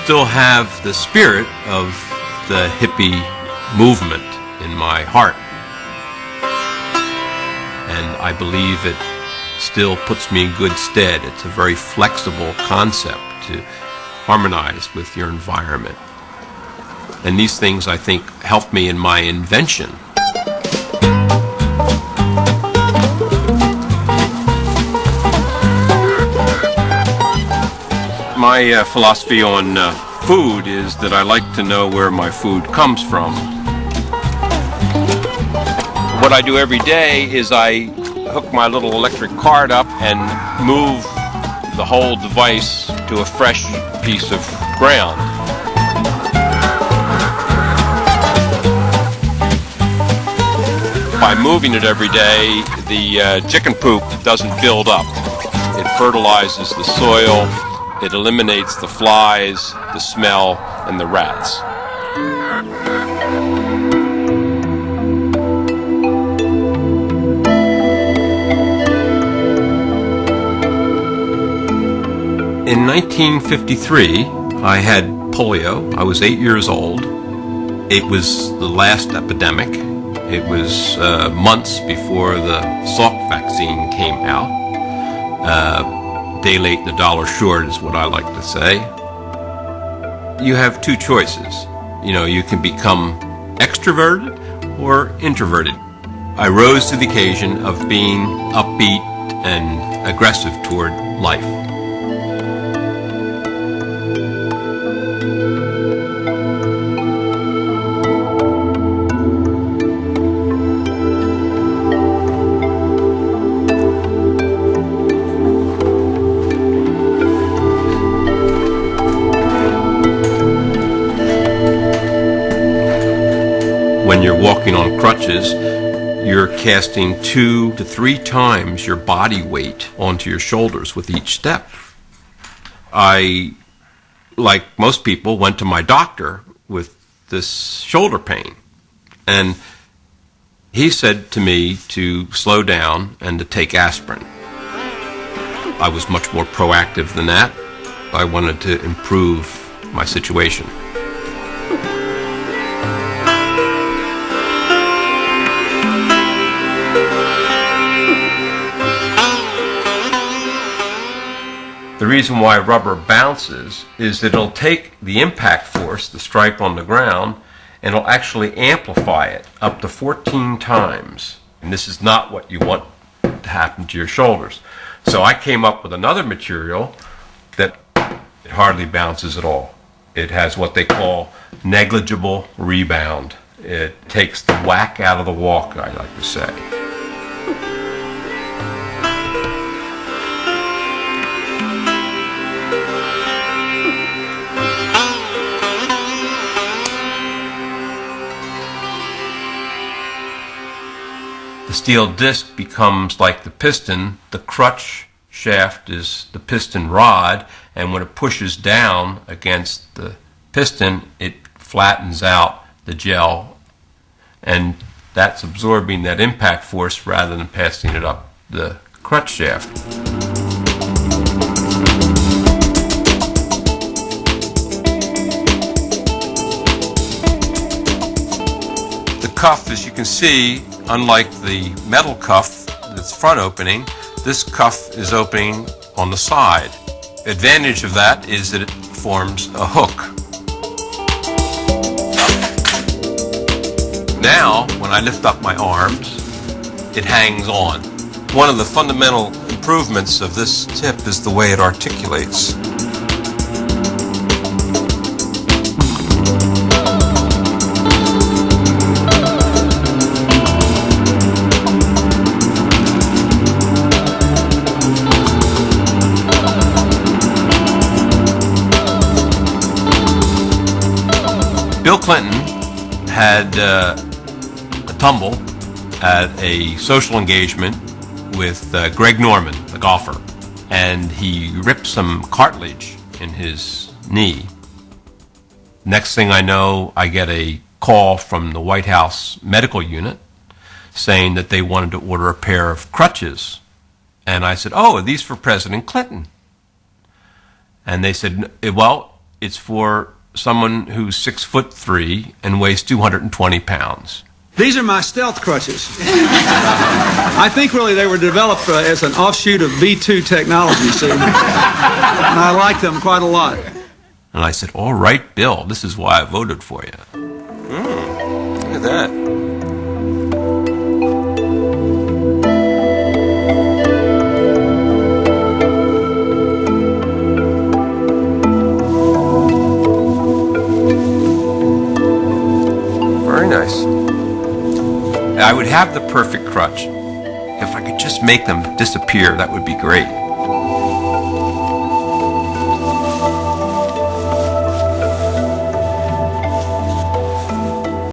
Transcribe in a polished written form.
still have the spirit of the hippie movement in my heart. And I believe it still puts me in good stead. It's a very flexible concept to harmonize with your environment. And these things, I think, help me in my invention. My philosophy on food is that I like to know where my food comes from. What I do every day is I hook my little electric cart up and move the whole device to a fresh piece of ground. By moving it every day, the chicken poop doesn't build up. It fertilizes the soil, it eliminates the flies, the smell, and the rats. In 1953, I had polio. I was 8 years old. It was the last epidemic. It was months before the Salk vaccine came out. Day late and a dollar short is what I like to say. You have two choices. You can become extroverted or introverted. I rose to the occasion of being upbeat and aggressive toward life. When you're walking on crutches, you're casting 2 to 3 times your body weight onto your shoulders with each step. I, like most people, went to my doctor with this shoulder pain. And he said to me to slow down and to take aspirin. I was much more proactive than that. I wanted to improve my situation. The reason why rubber bounces is that it'll take the impact force, the stripe on the ground, and it'll actually amplify it up to 14 times. And this is not what you want to happen to your shoulders. So I came up with another material that it hardly bounces at all. It has what they call negligible rebound. It takes the whack out of the walk, I like to say. The steel disc becomes like the piston. The crutch shaft is the piston rod, and when it pushes down against the piston, it flattens out the gel, and that's absorbing that impact force rather than passing it up the crutch shaft. The cuff, as you can see, unlike the metal cuff that's front opening, this cuff is opening on the side. The advantage of that is that it forms a hook. Now, when I lift up my arms, it hangs on. One of the fundamental improvements of this tip is the way it articulates. Bill Clinton had a tumble at a social engagement with Greg Norman, the golfer, and he ripped some cartilage in his knee. Next thing I know, I get a call from the White House medical unit saying that they wanted to order a pair of crutches. And I said, "Oh, are these for President Clinton?" And they said, "Well, It's for someone who's 6'3" and weighs 220 pounds. These are my stealth crutches. I think really they were developed as an offshoot of V2 technology, see? And I like them quite a lot. And I said, all right, Bill, this is why I voted for you. Look at that. Very nice. I would have the perfect crutch. If I could just make them disappear, that would be great.